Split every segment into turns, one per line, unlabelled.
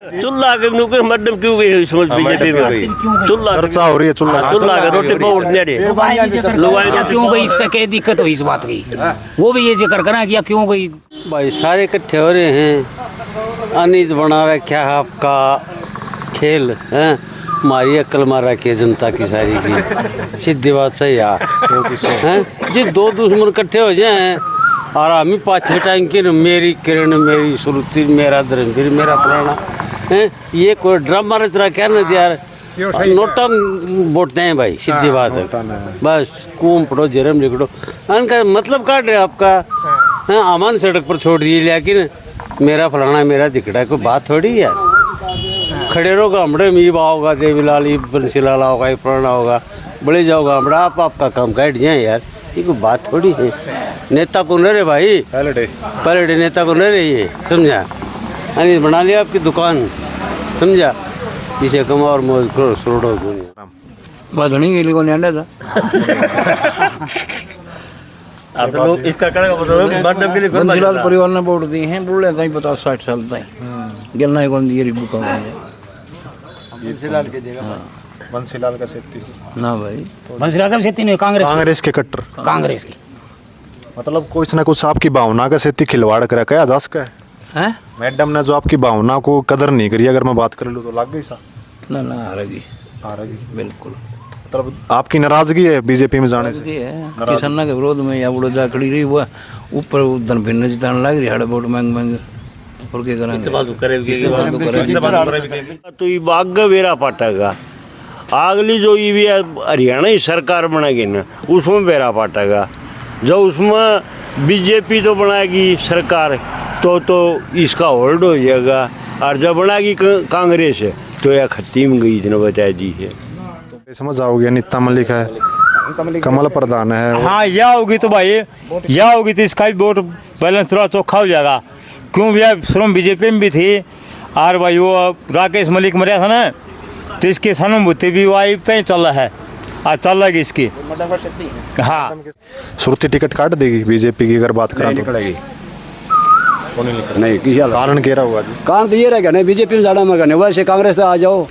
चूल्हा के नुकर मैडम क्यों गई इसमें बीजेपी में चूल्हा
चर्चा हो रही है
चूल्हा का रोटी बहुत नेड़े
क्यों गई, इसका क्या दिक्कत हुई इस बात की, वो भी ये जिक्र करा कि क्यों गई।
भाई सारे इकट्ठे हो रहे हैं, अनित बना रखा है आपका खेल है, हमारी अक्ल मार रखी है जनता की सारी की, सीधी बात सही है जी। दो दुश्मन इकट्ठे हो जाए और हम ही पाछे टाइम मेरी किरण मेरी श्रुति मेरा धर्मवीर मेरा पुराना है, ये कोई ड्रामा रच रहा क्या नहीं यार, नोटा बोटते हैं भाई, सीधी बात है। बस कूम पड़ो जरम लिखड़ो उनका मतलब काट रहे आपका अमान सड़क पर छोड़ दिए, लेकिन मेरा फलाना मेरा दिखड़ा कोई बात थोड़ी यार। खड़े रहो गामड़े में बा होगा देवीलाल ये बंसीलाल होगा ये पुराना होगा बड़े जाओ गामड़ा आप आपका काम काट जाए यार, ये कोई बात थोड़ी है। नेता को न रहे भाई, पहले डे नेता को न रहे, ये समझा, यानी बना लिया आपकी दुकान समझा, इसे कमा और मौज करो सरोड़ो
बधनी के लिए कौन था
अब लोग इसका करेगा मतलब मैडम के लिए
बंसीलाल परिवार ने वोट दिए हैं, बोले ताई 50-60 साल ताई गिलना कौन दिए रिबू का
बंसीलाल के देगा बंसीलाल का सेती
ना भाई, बंसीलाल का सेती नहीं,
कांग्रेस के कट्टर
कांग्रेस की,
मतलब कुछ ना कुछ आपकी भावना का सेती खिलवाड़ करा क्या जा सका है। मैडम ने जो आपकी भावना को कदर नहीं करी, अगर मैं बात कर लूँ तो लग गई सा
ना आ रही
बिल्कुल, मतलब आपकी नाराजगी है बीजेपी में जाने से,
किसान के विरोध में या बुढ़ो जा खड़ी रही हुआ ऊपर उधर भिन्न जिताने लग रही है, वोट मांग मांग और क्या करेंगे
तो ये बाग वेरा पाटेगा, अगली जो ये हरियाणा ही सरकार बनेगी ना उसमें बेरा पाटेगा, जो उसमें बीजेपी तो बनाएगी सरकार तो इसका होल्ड हो जाएगा, और जब बनाएगी कांग्रेस तो यह खत्म गई इतना बचा दी है।
तो समझ आओगे नीता मलिक है, कमल प्रधान है,
हाँ यह होगी तो भाई यह होगी तो इसका भी वोट बैलेंस थोड़ा चौखा हो जाएगा, क्यों भैया शुरू में बीजेपी में भी थी और भाई वो राकेश मलिक मरिया था ना, तो इसकी सहानुभूति भी वाई तय चल रहा है और चल रही इसकी। हाँ
श्रुति टिकट काट देगी बीजेपी की, अगर बात करें तो
नहीं किसी
कारण कह रहा हुआ
कारण तो ये रहेगा नहीं, बीजेपी में जाना मगर नहीं, वैसे कांग्रेस आ जाओ,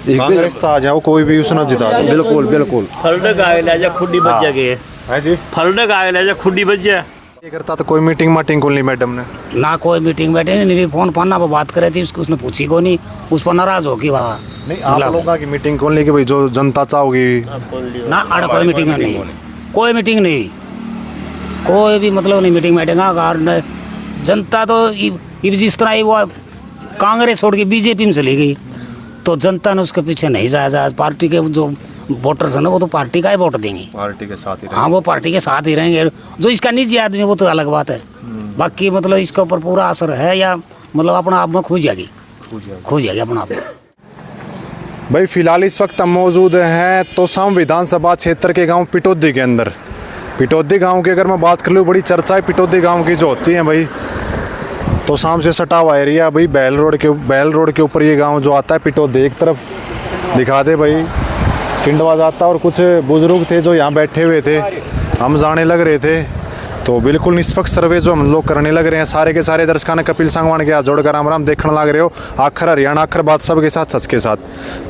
कांग्रेस तो आ जाओ, कोई भी उसने जिता दो।
बिल्कुल बिल्कुल
फलडक आगे जा खुडी बच जाएगी
जी,
फलडक आगे जा खुडी बच जाए।
ये करता तो कोई मीटिंग माटिंग को नहीं मैडम ने
ना कोई मीटिंग बैठे नहीं, फोन पाना पर बात करे थी उसने पूछी को नहीं, उस पर नाराज होगी वहाँ
नहीं, आप लोगों की मीटिंग कौन लेके भाई जो जनता चाहोगी
ना अड़ कोई मीटिंग नहीं, कोई मीटिंग नहीं, कोई भी मतलब नहीं मीटिंग बैठेगा। जनता तो जिस तरह वो कांग्रेस छोड़ के बीजेपी में चली गई तो जनता ने उसके पीछे नहीं जाया, पार्टी के जो वोटर्स है ना वो तो पार्टी का ही वोट देंगे,
पार्टी के साथ ही
हाँ वो पार्टी के साथ ही रहेंगे, जो इसका निजी आदमी वो तो अलग बात है, बाकी मतलब इसके ऊपर पूरा असर है या मतलब अपना आप में खो जाएगी अपना आप में।
भाई फिलहाल इस वक्त हम मौजूद हैं तोसाम विधानसभा क्षेत्र के गांव पिटौदी के अंदर। पिटौदी गांव की अगर मैं बात कर लूँ, बड़ी चर्चा है पिटौदी गांव की जो होती है भाई, तोसाम से सटा हुआ एरिया भाई, बैल रोड के ऊपर ये गांव जो आता है पिटौदी, एक तरफ दिखा दे भाई सिंडवा जाता, और कुछ बुजुर्ग थे जो यहाँ बैठे हुए थे, हम जाने लग रहे थे, तो बिल्कुल निष्पक्ष सर्वे जो हम लोग करने लग रहे हैं। सारे के सारे दर्शकों ने कपिल सांगवान के हाथ जोड़कर राम राम देखने लग रहे हो, आखिर हरियाणा आखिर बात सब के साथ सच के साथ,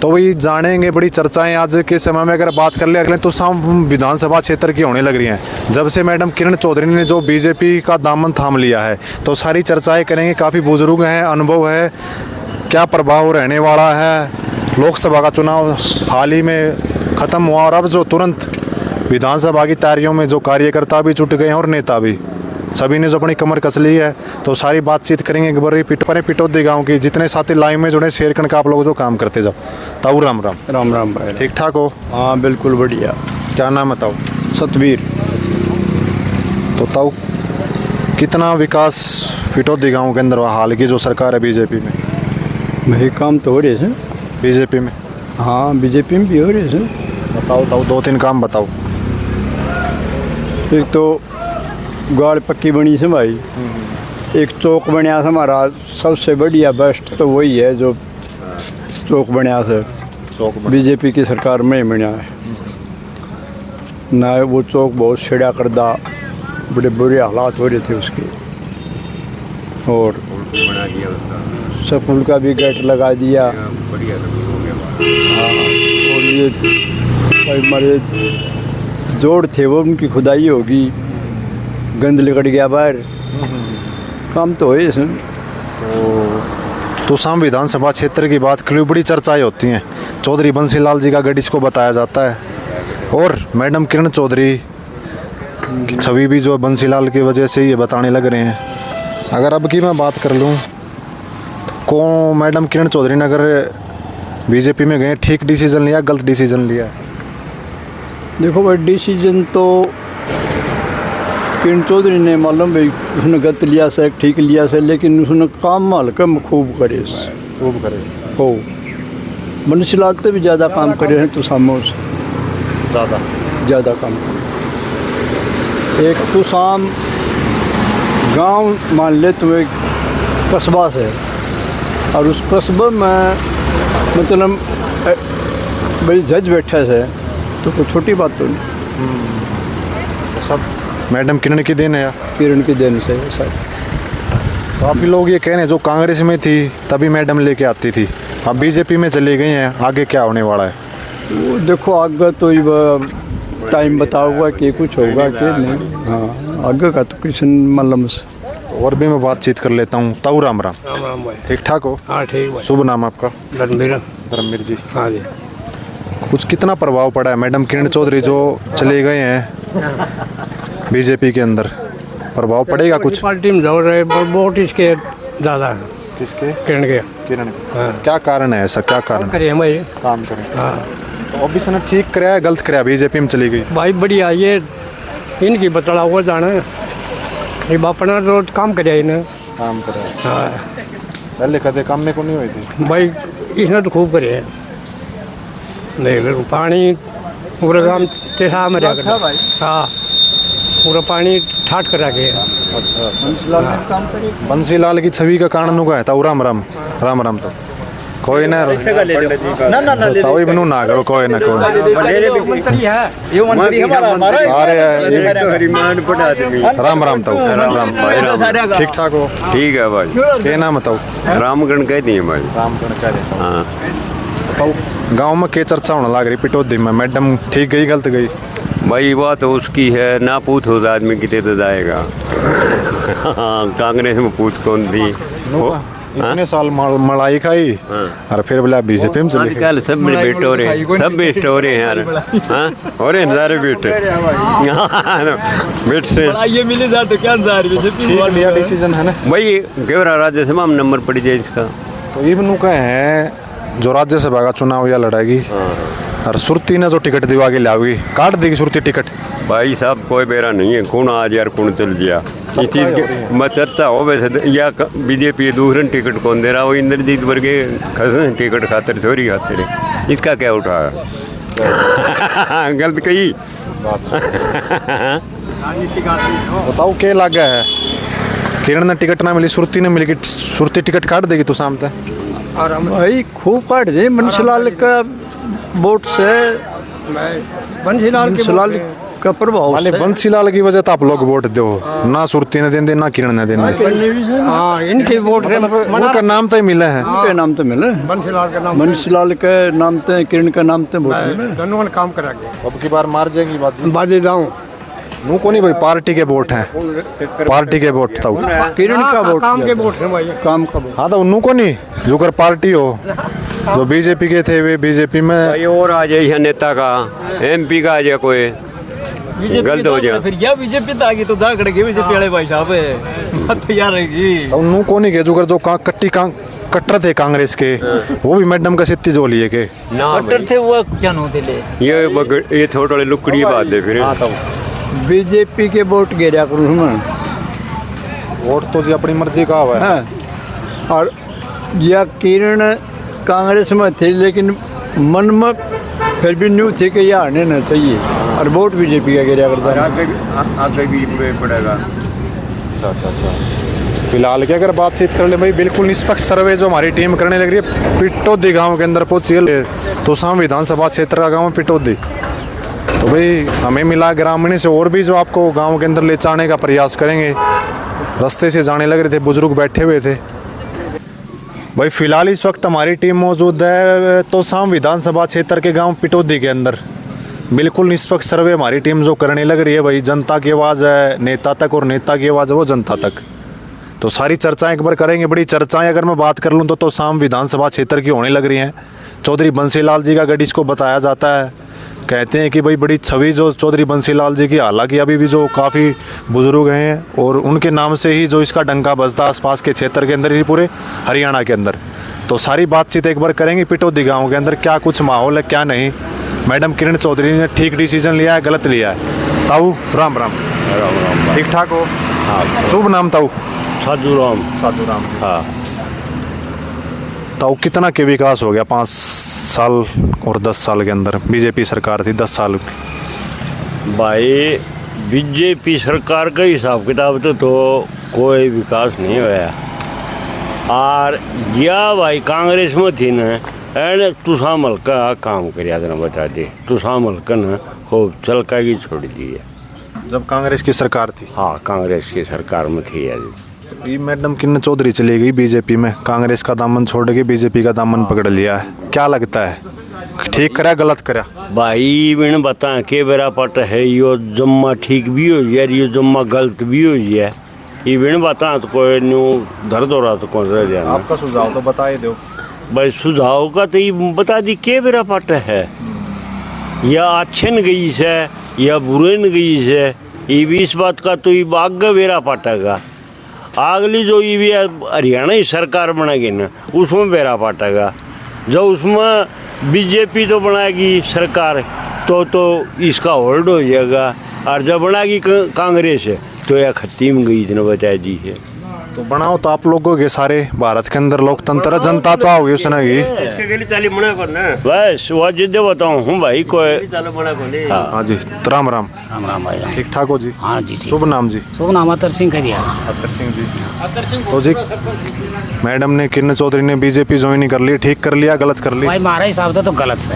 तो वही जानेंगे। बड़ी चर्चाएं आज के समय में अगर बात कर ले तो साम विधानसभा क्षेत्र की होने लग रही हैं, जब से मैडम किरण चौधरी ने जो बीजेपी का दामन थाम लिया है, तो सारी चर्चाएँ करेंगे। काफ़ी बुजुर्ग हैं, अनुभव है, क्या प्रभाव रहने वाला है। लोकसभा का चुनाव हाल ही में ख़त्म हुआ और अब जो तुरंत विधानसभा की तैयारियों में जो कार्यकर्ता भी जुट गए हैं और नेता भी, सभी ने जो अपनी कमर कस ली है, तो सारी बातचीत करेंगे एक बार पिटौदी गांव की। जितने साथी लाइव में जुड़े शेयर करके आप लोग जो काम करते जाओ। ताऊ राम राम।
राम राम भाई,
ठीक ठाक हो?
हाँ बिल्कुल बढ़िया।
क्या नाम बताओ?
सतवीर।
तो ताऊ कितना विकास पिटौदी गाँव के अंदर हाल की जो सरकार है बीजेपी में?
भाई काम तो हो रहे हैं
बीजेपी में।
हाँ बीजेपी में भी हो रहे हैं।
बताओ ताऊ, 2-3 काम बताओ।
एक तो गाड़ पक्की बनी से भाई, एक चौक बनया से हमारा सबसे बढ़िया बेस्ट तो वही है जो चौक बनया से,
चौक
बीजेपी की सरकार में ही बना है ना। वो चौक बहुत छिड़ा करदा, बड़े बुरे हालात हो रहे थे उसके, और
स्कूल का भी गेट लगा दिया। हाँ, और ये भाई हमारे जोड़ थे वो उनकी खुदाई होगी, गंद निकल गया बाहर, काम तो है इसमें।
तोसाम विधानसभा क्षेत्र की बात करें, बड़ी चर्चाएं होती हैं। चौधरी बंसीलाल जी का गढ़ इसको बताया जाता है, और मैडम किरण चौधरी की छवि भी जो बंसीलाल की वजह से ये बताने लग रहे हैं। अगर अब की मैं बात कर लूँ तो कौन मैडम किरण चौधरी ने अगर बीजेपी में गए, ठीक डिसीजन लिया, गलत डिसीजन लिया?
देखो भाई, डिसीजन तो किरण चौधरी ने मालूम भाई उसने गलत लिया से ठीक लिया से, लेकिन उसने काम हल्का में खूब करे,
खूब करे
हो बंसीलाल से भी ज़्यादा काम करे हैं तो सामो से ज़्यादा काम करे। एक तो शाम गांव मान ले तो एक कस्बा से, और उस कस्बे में मतलब भाई जज बैठे से, तो कोई छोटी बात तो नहीं।
सब मैडम किरण की देन है या
किरण की देन से सर।
काफ़ी लोग ये कह रहे हैं जो कांग्रेस में थी तभी मैडम लेके आती थी, अब बीजेपी में चली गई हैं, आगे क्या होने वाला है?
वो देखो आगे तो टाइम बताऊंगा कि कुछ होगा कि नहीं। हाँ, आगे का तो कुछ मालूम से।
और भी मैं बातचीत कर लेता हूँ। ताऊ राम राम, ठीक ठाक हो?
हाँ ठीक है।
शुभ नाम आपका?
धर्मवीर
जी।
हाँ जी।
कुछ कितना प्रभाव पड़ा है मैडम किरण चौधरी जो चले गए हैं बीजेपी के अंदर, प्रभाव पड़ेगा कुछ?
पार्टी में दौड़ रहे वोट इसके ज़्यादा है।
किसके?
किरण के।
किरण। क्या कारण है ऐसा, क्या कारण?
करिए हम भाई
काम करें।
हाँ
तो अब इसने ठीक कराया गलत कराया, बीजेपी में चली गई?
भाई बढ़िया, ये इनकी बतला हुआ जाना है, ये अपना तो काम कराया इन्हें।
काम कराया।
हाँ
पहले कदे काम में को नहीं हुई थी
भाई, इसने तो खूब करे हैं। देख लो पानी पूरा काम तेसा में रह कर। हाँ पूरा पानी ठाट करा के।
अच्छा। बंसीलाल की छवि का कारण होगा है ताऊ राम राम राम राम। तो कोई ना ताऊ ही बनू ना करो, कोई ना कोई राम राम ताऊ राम। ठीक ठाक हो?
ठीक है भाई।
क्या नाम है ताऊ?
रामगढ़ कह दिए भाई।
रामगढ़ कह रहे।
हाँ
ताऊ गाँव में क्या चर्चा होने लग रही पिटौदी में, मैडम ठीक गई गलत गई?
भाई बात तो उसकी है ना, पूछ हो आदमी कितने तो जाएगा। हाँ, कांग्रेस में पूछ कौन थी वो?
इतने साल मलाई खाई और फिर बोला बीजेपी में चली
आजकल सब मेरे बेटे हो रहे हैं, सब बेस्ट हो रहे हैं यार। हाँ हो रहे हैं सारे बेटे। बेट से
ये मिले जा तो क्या
ठीक लिया डिसीजन है ना
भाई। केवरा राज्यसभा में नंबर पड़ जाए इसका।
तो इबनू का है जो राज्यसभा का चुनाव या लड़ाएगी, और सुरती ने जो टिकट दिवा के लाओगी, काट देगी सुरती टिकट।
भाई साहब कोई बेरा नहीं है, कौन आज यार कौन चल गया इस चीज़ की मैं चर्चा हो वैसे। या बीजेपी दूसरे टिकट कौन दे रहा, वो इंद्रजीत वर्गे टिकट खातिर छोरी खातिर, इसका क्या उठा? गलत कही
बताओ क्या लग गया है? किरण ने टिकट ना मिली, सुरती ने मिली, सुरती टिकट काट देगी तो शाम तक?
भाई खूब काट दे बंसीलाल का वोट से, बंसीलाल का प्रभाव
वाले बंसीलाल की वजह तो आप लोग वोट दो ना, सुरती ने देंगे ना किरण ने देंगे।
हाँ इनके वोट
उनका नाम तो ही मिला है,
उनके नाम तो मिले, बंसीलाल के नाम तो किरण का नाम तो वोट मिले,
दोनों ने काम करा के।
अब की बार मार जाएगी बाजी।
बाजी जाऊँ
नू को नहीं भाई, पार्टी के वोट हैं, पार्टी के वोट था
किरण का वोट,
काम के वोट है भाई,
काम का वोट।
हाँ तो उन्नू को नहीं जो कर पार्टी हो, जो बीजेपी के थे वे बीजेपी में।
भाई और आ जाए नेता का, MP का आ जाए कोई गलत हो जाए
फिर क्या बीजेपी तो आ गई तो जा खड़े बीजेपी वाले भाई साहब बात तो यार रहेगी।
तो उन्नू को नहीं के जो कर जो कट्टर थे कांग्रेस के, वो भी मैडम का सित्ती जो लिए के
ना
कट्टर थे वो क्या नोते ले,
ये थोड़ी लुकड़ी बात है फिर।
बीजेपी के वोट गिरा करूँ मैं,
वोट तो जी अपनी मर्जी का हुआ है।
हाँ। और यह किरण कांग्रेस में थे लेकिन मन में फिर भी न्यू थे कि यह आने ना चाहिए, और वोट बीजेपी का गिरा करता है।
आगे भी पड़ेगा।
अच्छा। फिलहाल की अगर बातचीत कर ले भाई, बिल्कुल निष्पक्ष सर्वे जो हमारी टीम करने लग रही है पिटौदी गांव के अंदर पहुंची है, तो शाम विधानसभा क्षेत्र का गांव पिटौदी। तो भाई हमें मिला ग्रामीण से और भी जो आपको गांव के अंदर ले जाने का प्रयास करेंगे। रास्ते से जाने लग रहे थे, बुजुर्ग बैठे हुए थे। भाई फिलहाल इस वक्त हमारी टीम मौजूद है तोसाम विधानसभा क्षेत्र के गांव पिटौदी के अंदर। बिल्कुल निष्पक्ष सर्वे हमारी टीम जो करने लग रही है भाई। जनता की आवाज़ है नेता तक और नेता की आवाज़ है वो जनता तक। तो सारी चर्चाएं एक बार करेंगे। बड़ी चर्चाएं अगर मैं बात कर लूँ तो तोसाम विधानसभा क्षेत्र की होने लग रही हैं। चौधरी बंसीलाल जी का गढ़ इसको बताया जाता है। कहते हैं कि भाई बड़ी छवि जो चौधरी बंसीलाल जी की, हालांकि अभी भी जो काफ़ी बुजुर्ग हैं और उनके नाम से ही जो इसका डंका बजता आसपास के क्षेत्र के अंदर ही पूरे हरियाणा के अंदर। तो सारी बातचीत एक बार करेंगे पिटौदी गांव के अंदर क्या कुछ माहौल है क्या नहीं। मैडम किरण चौधरी ने ठीक डिसीजन लिया है गलत लिया है? ताऊ राम राम।
राम राम।
ठीक ठाक हो?
हाँ।
शुभ नाम ताऊ?
साधु राम।
साधु राम।
हाँ।
ताऊ कितना के विकास हो गया 5 साल और 10 साल के अंदर? बीजेपी सरकार थी 10 साल की।
भाई बीजेपी सरकार का हिसाब किताब तो कोई विकास नहीं होया। और या भाई कांग्रेस में थी ना एने तुसा मलका काम करिया देना बता दे। तुसा मलका ना खूब चलका की छोड़ दी है
जब कांग्रेस की सरकार थी।
हाँ कांग्रेस की सरकार में थी यार।
ये मैडम किरण चौधरी चली गई बीजेपी में, कांग्रेस का दामन छोड़ के बीजेपी का दामन पकड़ लिया है। क्या लगता है ठीक करा गलत करा?
भाई मैंने बता के बेरा पट है यो जम्मा ठीक भी हो जाए यो जम्मा गलत भी हो जाए। ये मैंने बता तो कोई न्यू दर्द हो रहा तो कौन रह जाए।
आपका सुझाव तो बता ही दो
भाई। सुझाव का तो ये बता दी के बेरा पट है या अच्छे न गई से या बुरे न गई से। ये भी इस बात का तो ये आगे बेरा पाटेगा। अगली जो ये भी हरियाणा ही सरकार बनेगी ना उसमें बेरा पाटेगा। जब उसमें बीजेपी तो बनाएगी सरकार तो इसका होल्ड हो जाएगा। और जब बनाएगी कांग्रेस तो यह खत्म गई इतना बता दी है।
तो बनाओ तो आप लोगों के सारे भारत के अंदर लोकतंत्र जनता चाहोगे उसने की
बस वो जिद्दे बताऊँ हूँ भाई कोई।
हाँ जी राम राम।
राम राम भाई राम।
ठीक ठाक हो जी?
हाँ जी ठीक।
शुभ नाम जी?
शुभ नाम अतर सिंह कर दिया।
अतर सिंह जी। तो जी मैडम ने किरण चौधरी ने बीजेपी ज्वाइन कर ली, ठीक कर लिया गलत कर लिया?
भाई हमारा हिसाब तो गलत से।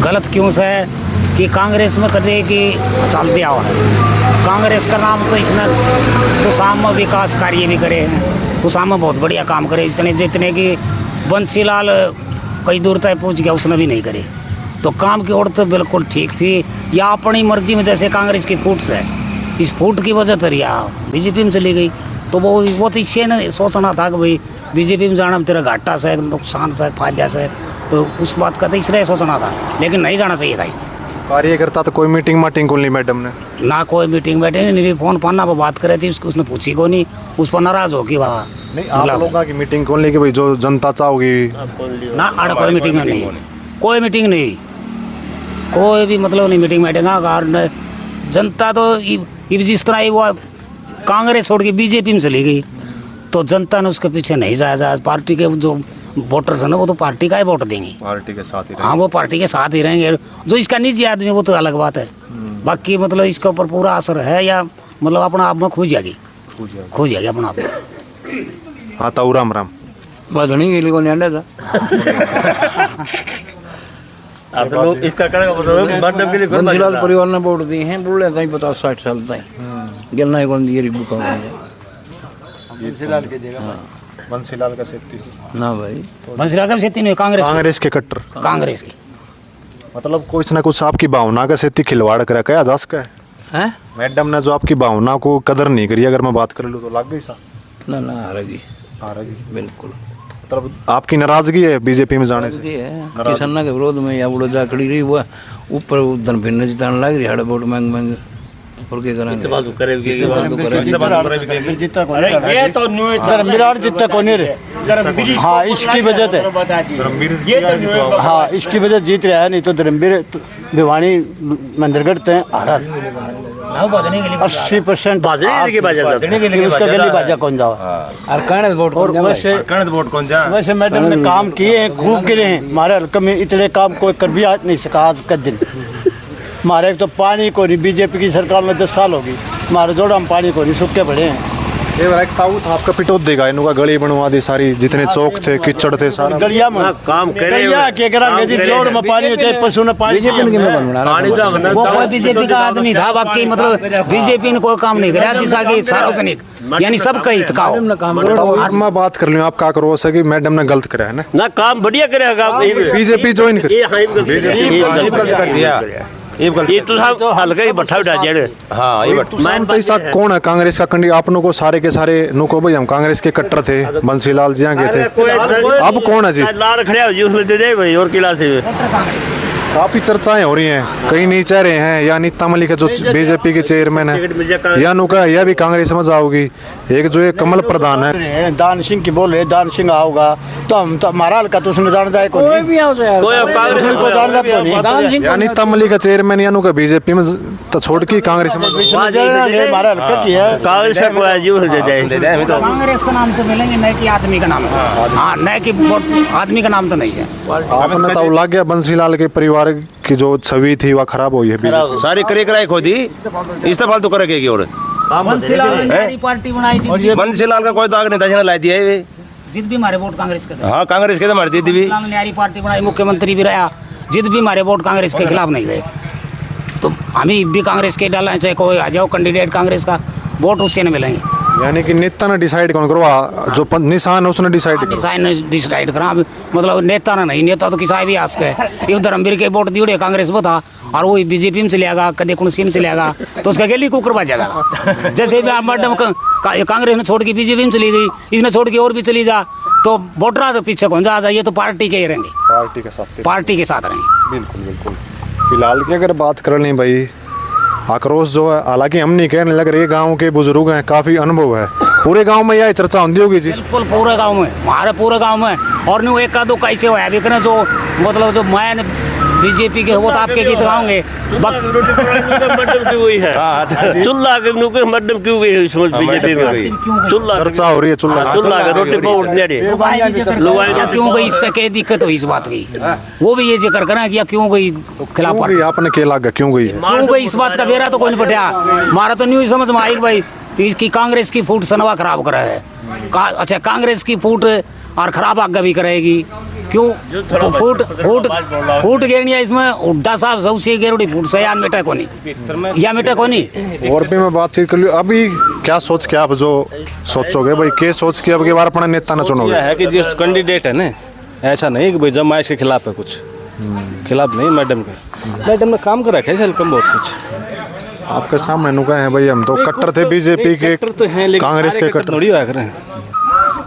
गलत क्यों से कि कांग्रेस में कदे कि चल दिया हुआ है। कांग्रेस का नाम तो इसने तो शाम में विकास कार्य भी करे हैं। तो शाम में बहुत बढ़िया काम करे इसने जितने कि बंसीलाल कई दूर तक पहुंच गया उसने भी नहीं करे। तो काम की ओर तो बिल्कुल ठीक थी। या अपनी मर्जी में जैसे कांग्रेस की फूट से इस फूट की वजह तो रिया बीजेपी में चली गई। तो वो तो इससे न सोचना था कि भाई बीजेपी में जाना तेरा घाटा से नुकसान से फायदा से। तो उस बात का तो इसलिए सोचना था लेकिन नहीं जाना चाहिए था।
कार्यकर्ता तो कोई मीटिंग माटिंग को नहीं मैडम ने
ना कोई मीटिंग बैठे नहीं। फोन पाना पर बात करे थी उसने पूछी को नहीं। उस पर नाराज हो कि वहाँ
नहीं आप लोगों की मीटिंग कौन लेके भाई जो जनता चाहोगी
ना अड़ कोई मीटिंग में नहीं। कोई मीटिंग नहीं कोई भी मतलब नहीं मीटिंग बैठेगा। कारण जनता तो जिस तरह वो कांग्रेस छोड़ के बीजेपी में चली गई तो जनता ने उसके पीछे नहीं जाया। पार्टी के जो वोटर्स है ना वो तो पार्टी का ही वोट देंगे।
पार्टी के साथ ही
हाँ वो पार्टी के साथ ही रहेंगे। जो इसका निजी आदमी वो तो अलग बात है। बाकी मतलब इसके ऊपर पूरा असर है या मतलब अपना आप में खो जाएगी अपना आप में।
हाँ ताऊ राम राम।
बधनी के लिए कौन था
आप लोग इसका
बंसीलाल परिवार ने वोट दिए हैं बोले ताई 50-60 साल ताई गिलना कौन दिए रिबू का
बंसीलाल का सेती
ना भाई
बंसीलाल का सेती नहीं
कांग्रेस के कट्टर
कांग्रेस की
मतलब कुछ ना कुछ आपकी भावना का सेती खिलवाड़ करा क्या जा सका
है।
मैडम ने जो आपकी भावना को कदर नहीं करी अगर मैं बात कर लूँ तो लग गई सा
ना ना हारेगी
बिल्कुल। मतलब आपकी नाराजगी है बीजेपी में जाने से?
किसाना के विरोध में या बुढ़ो जा खड़ी रही हुआ ऊपर धन भिन्न जिताने लग रही हाड़े वोट मांग मांग और क्या करेंगे
धर्मवीर जितना कौन रे। हाँ इसकी वजह से हाँ इसकी वजह जीत रहा है। नहीं तो धर्मवीर भिवानी मंदिरगढ़ तय हारा 80% उसका गली बाजा कौन जाओ और वैसे मैडम ने काम किए हैं खूब गिरे हैं। हमारे हल्के में इतने काम कोई कर भी आज नहीं सका आज का दिन। हमारे तो पानी को नहीं बीजेपी की सरकार में 10 साल होगी हमारे जोड़ा हम पानी को नहीं सूखे पड़े हैं।
ये वाला एक ताऊ था आपका पिटोदी का, इनका गली बनवा दी सारी, जितने चौक थे कीचड़ थे सारा
गलिया में
काम करे
गलिया के करांगे जी, जोड़ में पानी होते पशु ने पानी
वो कोई बीजेपी का आदमी था बाकी, मतलब बीजेपी ने कोई काम नहीं कराया जिसका कि सार्वजनिक यानी सबका हित का हो।
मैं बात कर लूँ, आप क्या करो कि मैडम ने गलत कराया है
ना, काम बढ़िया करेगा।
बीजेपी ज्वाइन कर
ये तो हल्का ही बट्ठा उठा जेड़। हाँ ये
तो ऐसा कौन है कांग्रेस का कैंडिडेट? आप लोगों को सारे के सारे नुको भाई हम कांग्रेस के कट्टर थे, बंसीलाल जी के थे, अब कौन है जी?
लाल खड़े हो जी उसमें दे दे भाई, और किला से
काफी चर्चाएं हो रही हैं, कई नहीं चेहरे हैं, या नीता मलिक जो बीजेपी के चेयरमैन है, या नुका यह भी कांग्रेस में जाओगी। एक जो ये कमल प्रधान है,
दान सिंह की बोल रहे, दान सिंह आओगा तो हम तो हमारा हल्का तो उसने जान जाए कोई भी आओ
कोई अब कांग्रेस
को जान जाता नहीं,
या नीता मलिक का चेयरमैन या नुका बीजेपी में तो छोड़ के कांग्रेस में
हमारा हल्का की है
कांग्रेस का कोई जी दे दे
कांग्रेस का नाम तो मिलेंगे, न कि आदमी का नाम। हाँ, न कि आदमी का नाम तो नहीं है।
आपने तो लग गया बंसीलाल के परिवार की जो छवि थी वह खराब हुई है,
सारी करे कराई खो दी, इस फालतू करेगी। और
पार्टी बनाई,
बंसीलाल का कोई दाग नहीं था, ला दिया है
जिद भी हमारे वोट कांग्रेस के।
हाँ कांग्रेस के तो मार दी थी,
न्यारी पार्टी बनाई, मुख्यमंत्री भी रहा, जिद भी हमारे वोट कांग्रेस के खिलाफ नहीं गए। तो हमें भी कांग्रेस के डालना चाहिए, कोई आ जाओ कैंडिडेट कांग्रेस का, वोट उससे न मिलेंगे।
यानी कि नेता ने डिसाइड कौन करो, जो निशान है उसने
डिसाइड करा, मतलब नेता ना नहीं, नेता तो किसी भी आस है। ये धर्मवीर के वोट दिए कांग्रेस में था, और वो बीजेपी में चलेगा, कभी कुणसी में चलेगा, तो उसका गली को करवा जाएगा। जैसे भी मैडम कांग्रेस ने छोड़ के बीजेपी में चली गई, इसने छोड़ के और भी चली जा, तो वोटर तो पीछे कौन जा, ये तो पार्टी के ही रहेंगे, पार्टी के साथ रहेंगे।
बिल्कुल बिल्कुल। फिलहाल की अगर बात कर लें भाई, आक्रोश जो है, हालांकि हम नहीं कहने लग रहे, गांव के बुजुर्ग हैं, काफी अनुभव है, पूरे गांव में यह चर्चा होती होगी जी?
बिल्कुल पूरे गांव में, हमारे पूरे गांव में। और नहीं एक का दो कैसे हुआ अभी करें, जो मतलब जो मैं बीजेपी के वो तो आपके गीत गाओगे।
मैडम क्यों गई है चुल्ला के नुके, मैडम क्यों गई है समझ बीजेपी में? चुल्ला
चर्चा हो रही है,
चुल्ला के रोटी पर उठने दे
क्यों गई, इसका क्या दिक्कत हुई इस बात की? वो भी ये जिक्र करें कि क्यों गई खिलाफ,
आपने क्या लगा क्यों गई
इस बात का बेरा तो कोई नहीं पटिया। हमारा तो न्यूज समझ में आई भाई इसकी कांग्रेस की फूट सनवा खराब करा है। अच्छा कांग्रेस की फूट और खराब आगे भी करेगी, क्यों? तो फूट गिरनी है इसमें, उड्डा साहब सबसे गेरुड़ी फूट से यार मिटा को नहीं, या मिटा को नहीं।
और भी मैं बातचीत कर लूँ, अभी क्या सोच के आप जो सोचोगे भाई, के सोच के अब के बार अपना नेता न चुनोगे?
है कि जिस कैंडिडेट है ना, ऐसा नहीं कि भाई जमाइश के खिलाफ है, कुछ खिलाफ नहीं। मैडम ने काम कर रखा है कम बहुत कुछ
आपके सामने नुका है भाई, हम तो कट्टर थे बीजेपी के,
तो हैं, लेकिन
कांग्रेस के कट्टर
थोड़ी हुआ करें।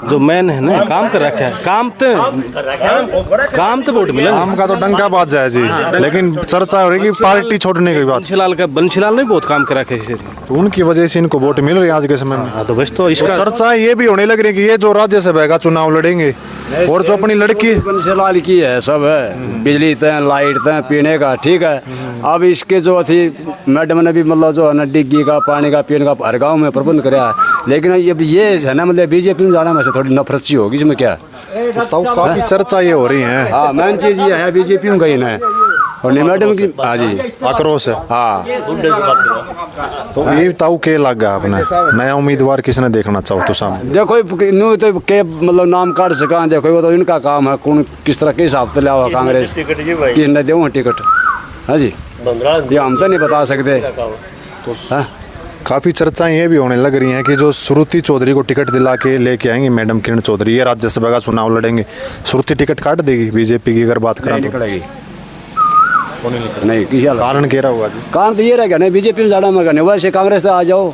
जो मैन है ना, काम कर रखा है, काम तो वोट मिले,
काम का तो डंका बाज जाए जी, लेकिन चर्चा हो रही कि पार्टी छोड़ने की बात।
बंसीलाल ने बहुत काम कर रखे है,
तो उनकी वजह से इनको वोट मिल रही है आज के समय में।
तो बस तो इसका
चर्चा ये भी होने लग रही है कि ये जो राज्यसभा का चुनाव लड़ेंगे, और जो अपनी लड़की
बंसीलाल की है, सब है, बिजली तय, लाइट तय, पीने का, ठीक है। अब इसके जो थी मैडम ने भी मतलब जो है ना डिग्गी का, पानी का, पीने का हर गाँव में प्रबंध कराया है, लेकिन अब ये है ना मतलब बीजेपी में जाना में से थोड़ी नफरत सी होगी, इसमें क्या
तो काफी चर्चा ये हो रही है।
हाँ मेन चीज ये है बीजेपी में गई ना, और मैडम की हाँ जी
आक्रोश है।
हाँ
तो ये ताऊ के लगा अपने नया उम्मीदवार किसने देखना चाहो तो सामने?
देखो न्यू तो के मतलब नाम काट सका, देखो वो तो इनका काम है, कौन किस तरह के हिसाब से लिया कांग्रेस किसने दे टिकट। हाँ जी ये हम तो नहीं बता सकते। तो
काफ़ी चर्चाएं ये भी होने लग रही हैं कि जो श्रुति चौधरी को टिकट दिला के लेके आएंगे मैडम किरण चौधरी, ये राज्यसभा का चुनाव लड़ेंगे, श्रुति टिकट काट देगी बीजेपी की अगर बात करें तो?
नहीं किसी
कारण कह रहा होगा जी,
कारण तो ये रहेगा नहीं बीजेपी में ज़्यादा मगर नहीं, वैसे कांग्रेस से आ जाओ,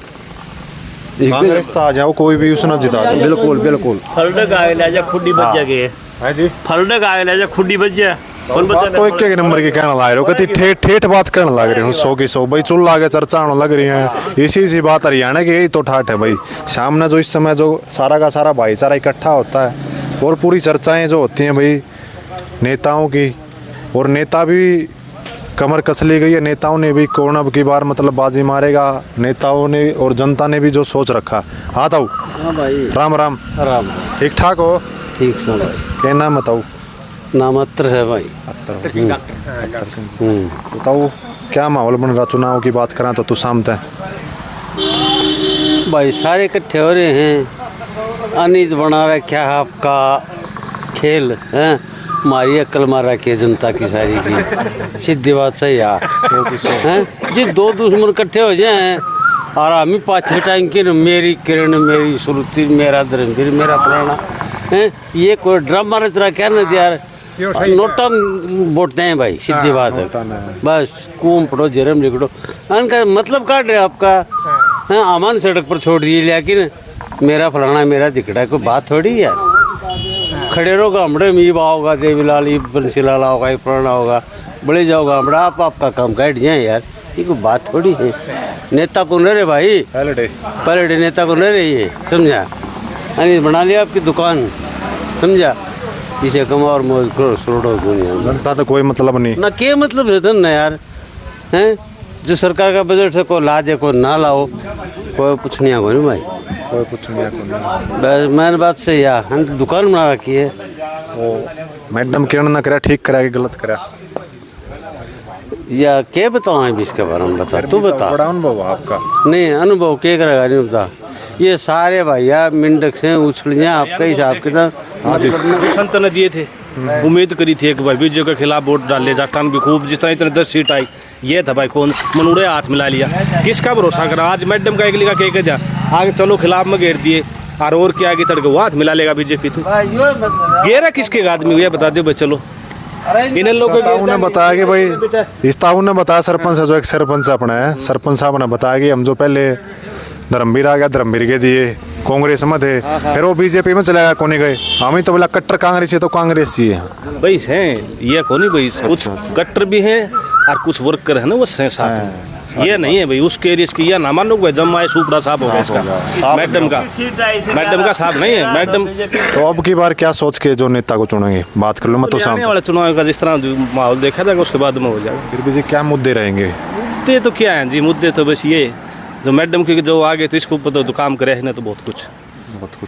कांग्रेस तो आ जाओ, कोई भी उसने जिता दो।
बिल्कुल बिल्कुल
फलडक आगे ले जा खुडी बच जाएगी है जी, फलडक आगे ले जा खुडी बच जा।
बात तो एक नंबर की कहना ला रहे हो, कति ठेठ बात करने लग रहे हो, 100 की 100 भाई चुल्ला के चर्चा होने लग रही है। इसी बात हरियाणा की यही तो ठाठ है भाई, सामने जो इस समय जो सारा का सारा भाईचारा इकट्ठा होता है, और पूरी चर्चाएं जो होती हैं भाई नेताओं की, और नेता भी कमर कस ली गई है, नेताओं ने भी कौन अब की बार मतलब बाजी मारेगा, नेताओं ने और जनता ने भी जो सोच रखा। हाँ ताऊ राम राम
राम,
ठीक ठाक हो?
ठीक से भाई,
क्या नाम बताऊ?
नाम अत्र है भाई।
बताओ क्या माहौल बन रहा चुनाव की बात करें तो तू सामते
भाई सारे इकट्ठे हो रहे हैं, अनित बना रखा है आपका खेल है, हमारी अक्ल मार रखी है जनता की सारी की, सीधी बात सही है जी। दो दुश्मन इकट्ठे हो जाए और हम ही पाछे टाइम मेरी किरण, मेरी श्रुति, मेरा धर्मवीर, मेरा पुराना है, ये कोई ड्रामा रच रहा क्या ना यार, नोटा बोटते हैं भाई, सीधी बात है। बस कुम पढ़ो जरम लिखो, उनका मतलब काट रहे आपका है, अमान सड़क पर छोड़ दिए, लेकिन मेरा फलाना मेरा दिखड़ा कोई बात थोड़ी यार। खड़े रहो गामड़े में, ये होगा देवीलाल, ये बंसीलाल होगा, ये पुराना होगा, बड़े जाओ गामड़ा, आप आपका काम काट जाए यार, ये कोई बात थोड़ी है। नेता को न रहे भाई, पहले डे नेता को न रहे, ये समझा, अरे बना लिया आपकी दुकान, समझा, इसे कमा और मौज करो, छोड़ो दुनिया में।
जनता तो कोई मतलब नहीं
ना, क्या मतलब है धन ना यार, हैं जो सरकार का बजट से कोई ला दे कोई ना लाओ, कोई कुछ नहीं आगो नहीं भाई,
कोई कुछ नहीं।
बस मैंने बात सही है, हम तो दुकान बना रखी है।
वो मैडम किरण ना करा, ठीक करा कि गलत करा,
या क्या बताऊँ अभी इसके बारे में, बता तू बता।
बड़ा अनुभव आपका।
नहीं अनुभव क्या करेगा, नहीं बता, ये सारे भैया मिनट से उछल जाए आपका हिसाब किताब।
संत ने दिए थे, उम्मीद करी थी कि भाई बीजेपी के खिलाफ वोट डाले, जाटान भी खूब, जिस तरह इतने 10 सीट आई, ये था भाई कौन मनूड़े हाथ मिला लिया, किसका भरोसा करा। आज मैडम का एक लिखा कह दिया, आगे चलो खिलाफ में घेर दिए, और क्या आगे तड़के वो हाथ मिला लेगा बीजेपी, तो घेरा किसके आदमी, ये बता दे भाई। चलो इन लोगों
ने बताया कि भाई, इस ताऊ ने बताया, सरपंच है जो एक सरपंच अपना है, सरपंच साहब ने बताया कि हम जो पहले धर्मवीर आ गया, धर्मवीर के दिए, कांग्रेस में थे, फिर वो बीजेपी में चला गया, कोने गए, हम ही तो बोला कट्टर कांग्रेस है तो कांग्रेस ही है
भाई हैं, ये कौन भाई, कुछ कट्टर भी हैं और कुछ वर्कर है ना वो साथ में, ये नहीं है भाई उसके एरिया की, या ना मानो भाई जम्मा सुपड़ा साहब हो गया इसका, मैडम का साथ नहीं है मैडम।
तो अब की बार क्या सोच के जो नेता को चुनेंगे, बात कर लो मैं तो
आने वाले चुनाव का जिस तरह माहौल देखा जाएगा उसके बाद में हो जाएगा।
फिर भी जी क्या मुद्दे रहेंगे?
मुद्दे तो क्या है जी, मुद्दे तो बस ये जो मैडम के जो आगे तो इसको तो काम करे है ना, तो बहुत कुछ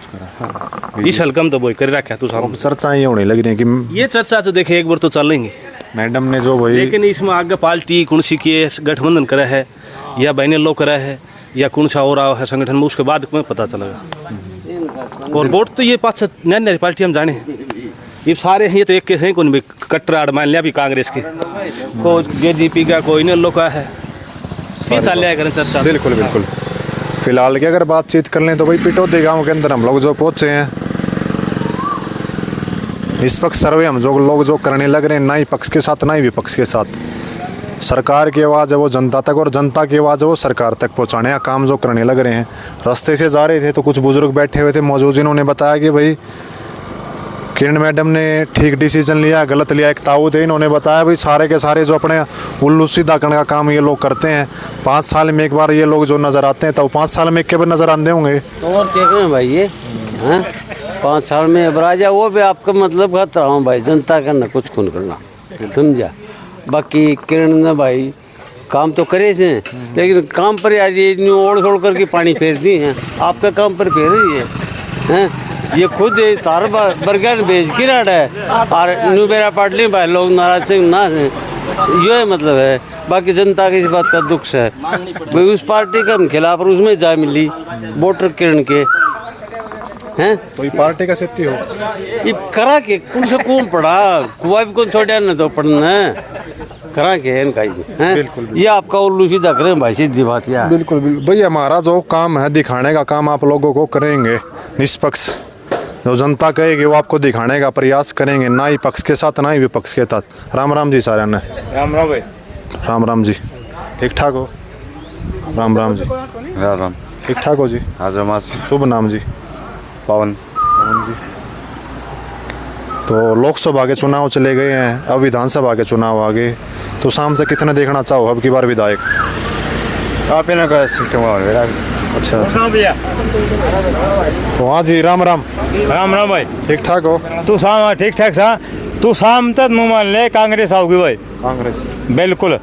करा इस हल्कम तो वही कर रखा है। तो सामने
चर्चा ये होने लगी रही कि
ये चर्चा तो देखे एक बार तो चलेंगे,
मैडम ने जो भाई,
लेकिन इसमें आगे पार्टी कौन सी की गठबंधन करा है या बहने लोग करा है या कौन सा हो रहा है संगठन में, उसके बाद में पता चलेगा। और वोट तो ये 5 नई पार्टी हम जाने ये सारे हैं, ये तो एक के हैं, कौन भी कट्टर मान लिया भी कांग्रेस के, कोई जेडीपी का, कोई इन लोग का है, चल करें चर्चा।
बिल्कुल बिल्कुल। फिलहाल की अगर बातचीत कर लें तो भाई पिटौदी गांव के अंदर हम लोग जो पहुंचे हैं, इस वक्त सर्वे हम जो लोग जो करने लग रहे हैं, ना ही पक्ष के साथ ना ही विपक्ष के साथ, सरकार की आवाज़ है वो जनता तक और जनता की आवाज़ है वो सरकार तक पहुंचाने का काम जो करने लग रहे हैं। रास्ते से जा रहे थे तो कुछ बुजुर्ग बैठे हुए थे मौजूद, जिन्होंने बताया कि भाई किरण मैडम ने ठीक डिसीजन लिया, गलत लिया। एक ताऊ थे, इन्होंने बताया भाई सारे के सारे जो अपने उल्लू सीधा करने का काम ये लोग करते हैं, 5 साल में एक बार ये लोग जो नज़र आते हैं, तो 5 साल में एक के बार नज़र आते होंगे।
तो और क्या करें भाई, ये 5 साल में अब राजा, वो भी आपका मतलब खाता हूँ भाई, जनता का ना कुछ खून करना, समझा। बाकी किरण ने भाई काम तो करे थे, लेकिन काम पर यार ये ओढ़ छोड़ करके पानी फेर दी है, आपका काम पर फेर रही है। ये खुद तार बर्गर बेच की राट है और न्यू बेरा पाटली भाई लोग नाराज से ना है, ये मतलब है। बाकी जनता की इस बात का दुख है भाई, उस पार्टी का हम खिलाफ और उसमें जा मिली वोटर किरण के हैं, तो
ये पार्टी का सिद्धि हो
ये करा के कौन से कौन पढ़ा, कुआ भी कौन छोड़ा न तो पढ़ना करा के इनका है, ये आपका उल्लू सीधा करें भाई, सीधी बात यार।
बिल्कुल बिल्कुल भाई, हमारा जो काम है दिखाने का काम आप लोगों को करेंगे, निष्पक्ष जो जनता कहेगी वो आपको दिखाने का प्रयास करेंगे, ना ही पक्ष के साथ ना ही विपक्ष के साथ। राम राम जी सारे ने,
राम राम भाई,
राम राम जी, ठीक ठाक हो? राम राम जी,
राम राम,
ठीक ठाक हो जी?
हाँ,
शुभ नाम जी?
पवन
जी। तो लोकसभा के चुनाव चले गए हैं, अब विधानसभा के चुनाव आ गए, तो शाम से कितने देखना चाहो अब की बार विधायक?
आप ही ना का सिस्टम
अच्छा अच्छा, तो हाँ जी, राम राम।
राम राम भाई,
ठीक ठाक हो?
तू शाम ठीक ठाक सा, तू शाम तक मुँह मान ले कांग्रेस आओगी भाई।
कांग्रेस
बिल्कुल।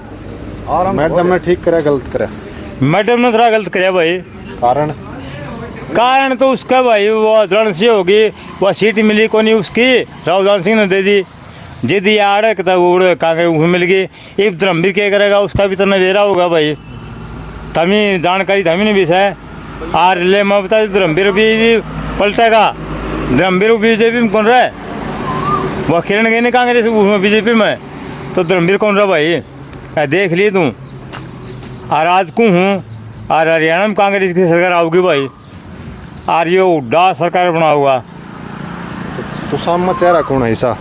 मैडम ने ठीक करे गलत करे?
मैडम ने थोड़ा गलत करे भाई। कारण तो उसका भाई वो रण से होगी, वह सीट मिली को नहीं उसकी, राहुल सिंह ने दे दी, जे दी आड़ तब उड़ कांग्रेस मिल गई। एक धर्मवीर क्या करेगा, उसका भी तो नवेरा होगा भाई, तभी जानकारी तभी नहीं भी है, और ले मैं बता दूं धर्मवीर भी पलटेगा। धर्मवीर बीजेपी में कौन रहा है? वह किरण गई नहीं कांग्रेस उसमें बीजेपी में, तो धर्मवीर कौन रहा भाई? देख लिए तू। और आज को हूँ और हरियाणा में कांग्रेस की सरकार आओगी भाई, और ये उड्डा सरकार बनाऊंगा।
तो सामने चेहरा कौन है ऐसा?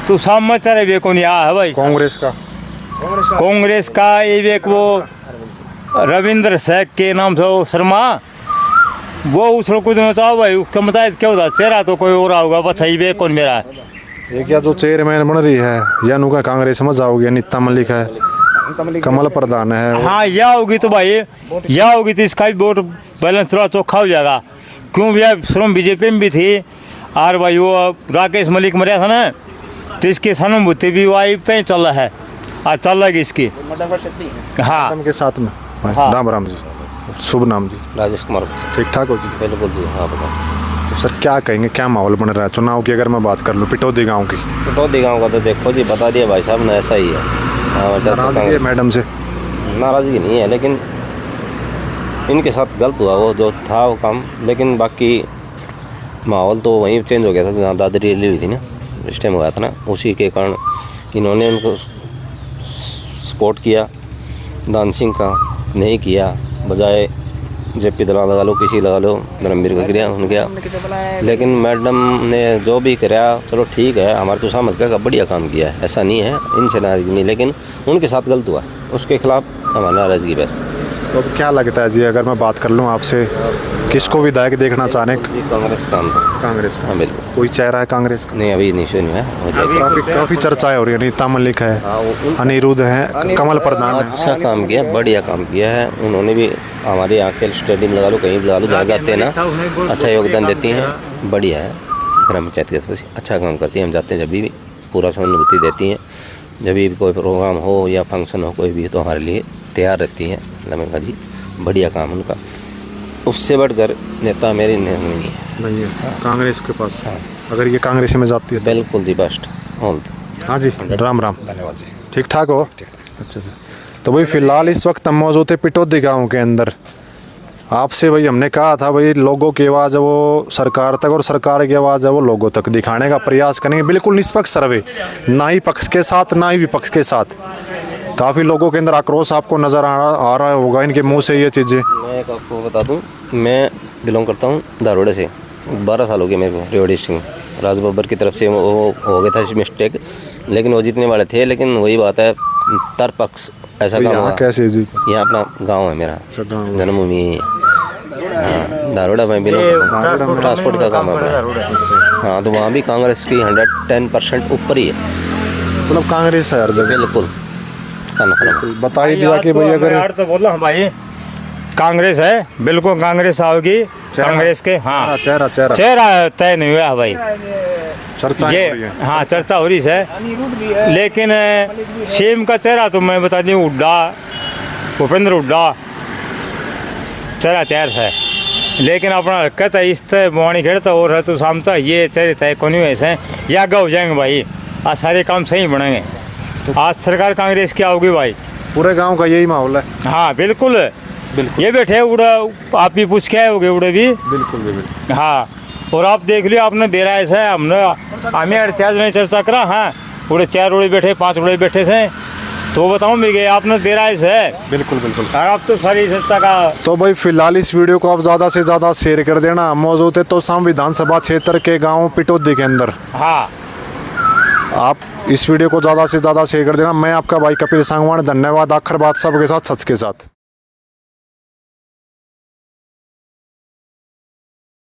तो सामने चेहरा भी कौन यहाँ है भाई?
कांग्रेस का
ये एक वो रविंद्र सैक के नाम से वो शर्मा, वो उछल कूद में चाहो भाई, उसका बताया क्या होता? चेहरा तो कोई और आओगा, बस ये कौन मेरा है?
ये क्या जो चेयरमैन बन रही है या नुका कांग्रेस में जाओगे? नीता मलिक है, कमल प्रधान है।
हाँ या होगी तो भाई, या होगी तो इसका भी वोट बैलेंस थोड़ा चौखा हो जाएगा। क्यों भैया शुरू बीजेपी में भी थी, और भाई वो राकेश मलिक मरिया था ना, तो इसकी सहानुभूति भी वाइब तय चल रहा है, और चल रहा है इसकी। हाँ
के साथ में
हाँ।
राम राम जी, शुभ नाम जी?
राजेश कुमार।
ठीक ठाक हो जी?
बिल्कुल जी। हाँ बताओ।
तो सर क्या कहेंगे, क्या माहौल बन रहा है चुनाव की? अगर मैं बात कर लूँ पिटौदी गांव की।
पिटौदी गाँव का तो देखो जी, बता दिया भाई साहब ने, ऐसा ही है।
नाराजगी है मैडम से?
नाराज़गी नहीं है, लेकिन इनके साथ गलत हुआ वो जो था वो काम, लेकिन बाकी माहौल तो वहीं चेंज हो गया था जहाँ दादरी रैली हुई थी ना, इस टाइम हुआ था ना, उसी के कारण इन्होंने उनको सपोर्ट किया। दान सिंह का नहीं किया, बजाय जेपी दलाल लगा लो, किसी लगा लो, धर्मवीर का गिरा उन गया। लेकिन मैडम ने जो भी कराया चलो ठीक है, हमारे तो समझ का बढ़िया काम किया है, ऐसा नहीं है, इनसे नाराज़गी नहीं, लेकिन उनके साथ गलत हुआ, उसके खिलाफ हमारी नाराज़गी बस।
तो अब क्या लगता है जी, अगर मैं बात कर लूँ आपसे, किसको विधायक देखना चाहने?
कांग्रेस का
कांग्रेस का?
हाँ बिल्कुल।
कोई चेहरा है कांग्रेस का?
नहीं अभी निश्चय नहीं है,
काफ़ी चर्चाएं हो रही है। नीता मलिक है, अनिरुद्ध है, कमल प्रधान है।
अच्छा काम किया, बढ़िया काम किया है उन्होंने भी। हमारे यहाँ के स्टेडियम लगा लो, कहीं भी लगा लो, जहाँ जाते हैं ना अच्छा योगदान देती हैं, बढ़िया है। ग्राम पंचायत के तरफ से अच्छा काम करती हैं, हम जाते हैं जब भी पूरा सहानुभूति देती हैं, जब भी कोई प्रोग्राम हो या फंक्शन हो कोई भी, तो हमारे लिए तैयार रहती हैं। मैं कहा जी बढ़िया काम उनका, उससे बढ़कर नेता मेरी नहीं है
कांग्रेस के पास। अगर ये कांग्रेस में जाती है
बिल्कुल जी, बेस्ट ऑल।
हाँ जी, राम राम, धन्यवाद जी। ठीक ठाक हो? अच्छा जी। तो भाई फिलहाल इस वक्त हम मौजूद थे पिटौदी गांव के अंदर। आपसे भाई हमने कहा था भाई लोगों की आवाज़ है वो सरकार तक, और सरकार की आवाज़ है वो लोगों तक दिखाने का प्रयास करेंगे। बिल्कुल निष्पक्ष सर्वे, ना ही पक्ष के साथ ना ही विपक्ष के साथ। काफ़ी लोगों के अंदर आक्रोश आपको नज़र आ रहा होगा इनके मुंह से ये चीज़ें।
मैं एक आपको बता दूं, मैं बिलोंग करता हूं दारोड़े से, 12 साल हो गए मेरे को रेवा डिस्ट्रिक्ट में। राज बब्बर की तरफ से वो हो गया था मिस्टेक, लेकिन वो जीतने वाले थे, लेकिन वही बात है तरपक्ष ऐसा काम हुआ।
कैसे जी?
यहाँ अपना गाँव है मेरा, जन्मभूमि दारोड़ा में बिलोंग करता हूं, ट्रांसपोर्ट का काम है अपना। हाँ तो वहाँ भी कांग्रेस की 110% ऊपर ही है,
मतलब कांग्रेस है हर जगह।
बिल्कुल।
बता ही दिया कि भाई अगर
तो बोला भाई कांग्रेस है, बिल्कुल कांग्रेस आओगी। कांग्रेस के हाँ चेहरा तय नहीं हुआ भाई,
चर्चा
ये हाँ चर्चा हो रही है, लेकिन सीएम का चेहरा तो मैं बता दूं हुड्डा, भूपेंद्र हुड्डा चेहरा तैयार है, लेकिन अपना हरकत है इस तरह बुआनी खेड़ता और है तो सामता ये चेहरे तय कौन ऐसे या गौ जाएंगे भाई, आज सारे काम सही बनेंगे। आज सरकार कांग्रेस की आओगी भाई,
पूरे गांव का यही माहौल है।
हाँ बिल्कुल, ये बैठे उड़ा आप भी पूछ के आए होगे उड़े भी।
बिल्कुल।
हाँ और आप देख लियो, आपने बेरा ऐसा है, हमें चार्ज नहीं चर्चा करा। हाँ उड़े 4 उड़े बैठे 5 उड़े बैठे से, तो बताऊँ भी गए आपने बेरा ऐसा है।
बिल्कुल।
और आप तो सारी चर्चा का।
तो भाई फिलहाल इस वीडियो को आप ज़्यादा से ज़्यादा शेयर कर देना। मौजूद है तोसाम विधानसभा क्षेत्र के गाँव पिटौदी के अंदर।
हाँ
आप इस वीडियो को ज़्यादा से ज़्यादा शेयर कर देना। मैं आपका भाई कपिल सांगवान, धन्यवाद। आखिर बात सबके साथ सच के साथ।